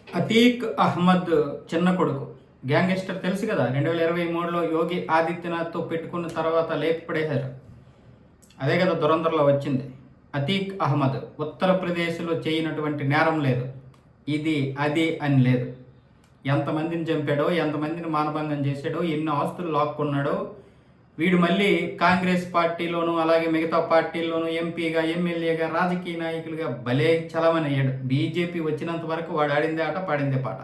అతీక్ అహ్మద్ చిన్న కొడుకు గ్యాంగ్స్టర్ తెలుసు కదా. 2023లో యోగి ఆదిత్యనాథ్తో పెట్టుకున్న తర్వాత లేపపడేశారు. అదే కదా దురంధర్లో వచ్చింది. అతీక్ అహ్మద్ ఉత్తరప్రదేశ్లో చేయనటువంటి నేరం లేదు, ఇది అది అని లేదు. ఎంతమందిని చంపాడో, ఎంతమందిని మానభంగం చేశాడో, ఎన్ని ఆస్తులు లాక్కున్నాడో. వీడు మళ్ళీ కాంగ్రెస్ పార్టీలోను అలాగే మిగతా పార్టీల్లోనూ ఎంపీగా, ఎమ్మెల్యేగా, రాజకీయ నాయకులుగా భలే చలమనయ్యాడు. బీజేపీ వచ్చినంత వరకు వాడు ఆడిందే ఆట, పాడిందే పాట.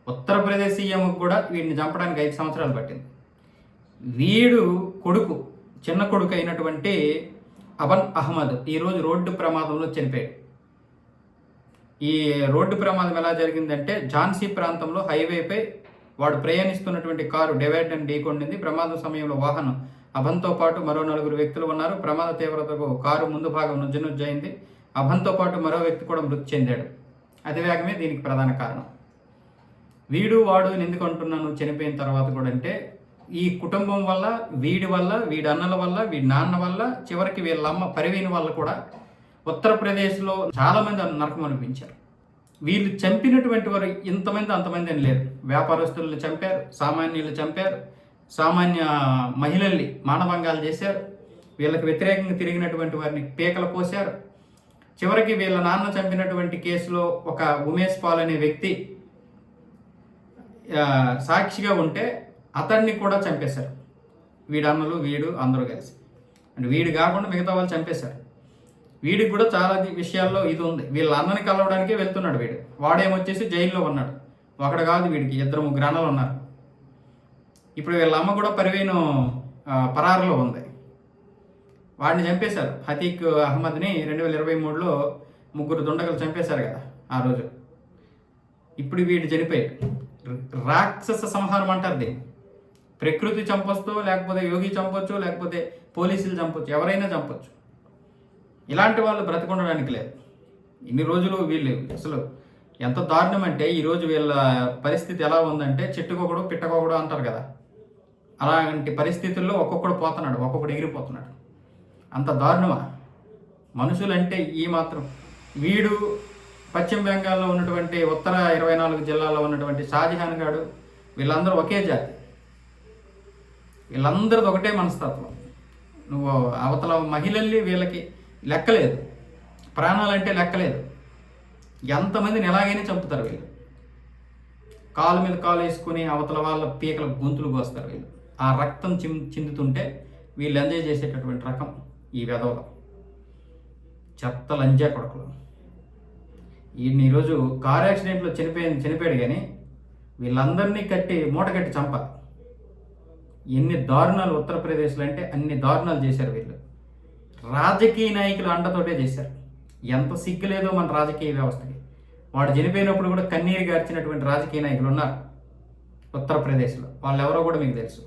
ఉత్తరప్రదేశ్ సీఎంకు కూడా వీడిని చంపడానికి 5 సంవత్సరాలు పట్టింది. వీడు కొడుకు, చిన్న కొడుకు అయినటువంటి అబన్ అహ్మద్ ఈరోజు రోడ్డు ప్రమాదంలో చనిపోయాడు. ఈ రోడ్డు ప్రమాదం ఎలా జరిగిందంటే, ఝాన్సీ ప్రాంతంలో హైవేపై వాడు ప్రయాణిస్తున్నటువంటి కారు డివైడర్ని ఢీకొండింది. ప్రమాద సమయంలో వాహనం అభంతో పాటు మరో 4 వ్యక్తులు ఉన్నారు. ప్రమాద తీవ్రతకు కారు ముందు భాగం నుజ్జునుజ్జయింది. అభంతో పాటు మరో వ్యక్తి కూడా మృతి చెందాడు. అతివేగమే దీనికి ప్రధాన కారణం. వీడు వాడు ఎందుకు అంటున్నాను చనిపోయిన తర్వాత కూడా అంటే, ఈ కుటుంబం వల్ల, వీడి వల్ల, వీడి అన్నల వల్ల, వీడి నాన్న వల్ల, చివరికి వీళ్ళ అమ్మ పరివీన వల్ల కూడా ఉత్తరప్రదేశ్లో చాలామంది నరకం అనిపించారు. వీళ్ళు చంపినటువంటి వారు ఇంతమంది అంతమంది అని లేరు. వ్యాపారస్తులను చంపారు, సామాన్యులు చంపారు, సామాన్య మహిళల్ని మానభంగాలు చేశారు, వీళ్ళకి వ్యతిరేకంగా తిరిగినటువంటి వారిని పీకలు పోశారు. చివరికి వీళ్ళ నాన్న చంపినటువంటి కేసులో ఒక ఉమేష్ పాల్ అనే వ్యక్తి సాక్షిగా ఉంటే అతన్ని కూడా చంపేశారు. వీడన్నలు, వీడు అందరూ కలిసి. అంటే వీడు కాకుండా మిగతా వాళ్ళు చంపేశారు. వీడికి కూడా చాలా విషయాల్లో ఇది ఉంది. వీళ్ళ అన్నని కలవడానికే వెళ్తున్నాడు వీడు. వాడేమొచ్చేసి జైల్లో ఉన్నాడు. ఒకడు కాదు, వీడికి 2-3 అన్నలు ఉన్నారు. ఇప్పుడు వీళ్ళ అమ్మ కూడా పరివీను పరారులో ఉంది. వాడిని చంపేశారు. అతీక్ అహ్మద్ని 2023లో 3 దుండగులు చంపేశారు కదా ఆ రోజు. ఇప్పుడు వీడు చనిపోయాడు. రాక్షస సంహారం అంటారు దీన్ని. ప్రకృతి చంపొచ్చు, లేకపోతే యోగి చంపొచ్చు, లేకపోతే పోలీసులు చంపొచ్చు, ఎవరైనా చంపొచ్చు. ఇలాంటి వాళ్ళు బ్రతికుండడానికి లేదు. ఇన్ని రోజులు వీళ్ళు అసలు ఎంత దారుణం అంటే, ఈరోజు వీళ్ళ పరిస్థితి ఎలా ఉందంటే, చెట్టుకొకడు పిట్టకొకడు అంటారు కదా, అలాంటి పరిస్థితుల్లో ఒక్కొక్కడు పోతున్నాడు, ఒక్కొక్కడు ఎగిరిపోతున్నాడు. అంత దారుణమా మనుషులంటే? ఈ మాత్రం. వీడు పశ్చిమ బెంగాల్లో ఉన్నటువంటి ఉత్తర 24 జిల్లాల్లో ఉన్నటువంటి షాజహాన్ గాడు, వీళ్ళందరూ ఒకే జాతి. వీళ్ళందరిది ఒకటే మనస్తత్వం. నువ్వు అవతల మహిళల్ని వీళ్ళకి లెక్కలేదు, ప్రాణాలంటే లెక్కలేదు. ఎంతమందిని ఎలాగైనా చంపుతారు వీళ్ళు. కాలు మీద కాలు వేసుకుని అవతల వాళ్ళ పీకల గొంతులు కోస్తారు వీళ్ళు. ఆ రక్తం చిందుతుంటే వీళ్ళు ఎంజాయ్ చేసేటటువంటి రకం ఈ వెధవలు, చెత్త లంజా కొడుకులు. ఈరోజు కారు యాక్సిడెంట్లో చనిపోయాడు కానీ వీళ్ళందరినీ మూట కట్టి చంపాలి. ఎన్ని దారుణాలు ఉత్తరప్రదేశ్లో అంటే అన్ని దారుణాలు చేశారు వీళ్ళు. రాజకీయ నాయకులు అండతోటే చేశారు. ఎంత సిగ్గులేదో మన రాజకీయ వ్యవస్థకి. వాడు చనిపోయినప్పుడు కూడా కన్నీరు గార్చినటువంటి రాజకీయ నాయకులు ఉన్నారు ఉత్తరప్రదేశ్లో. వాళ్ళు ఎవరో కూడా మీకు తెలుసు.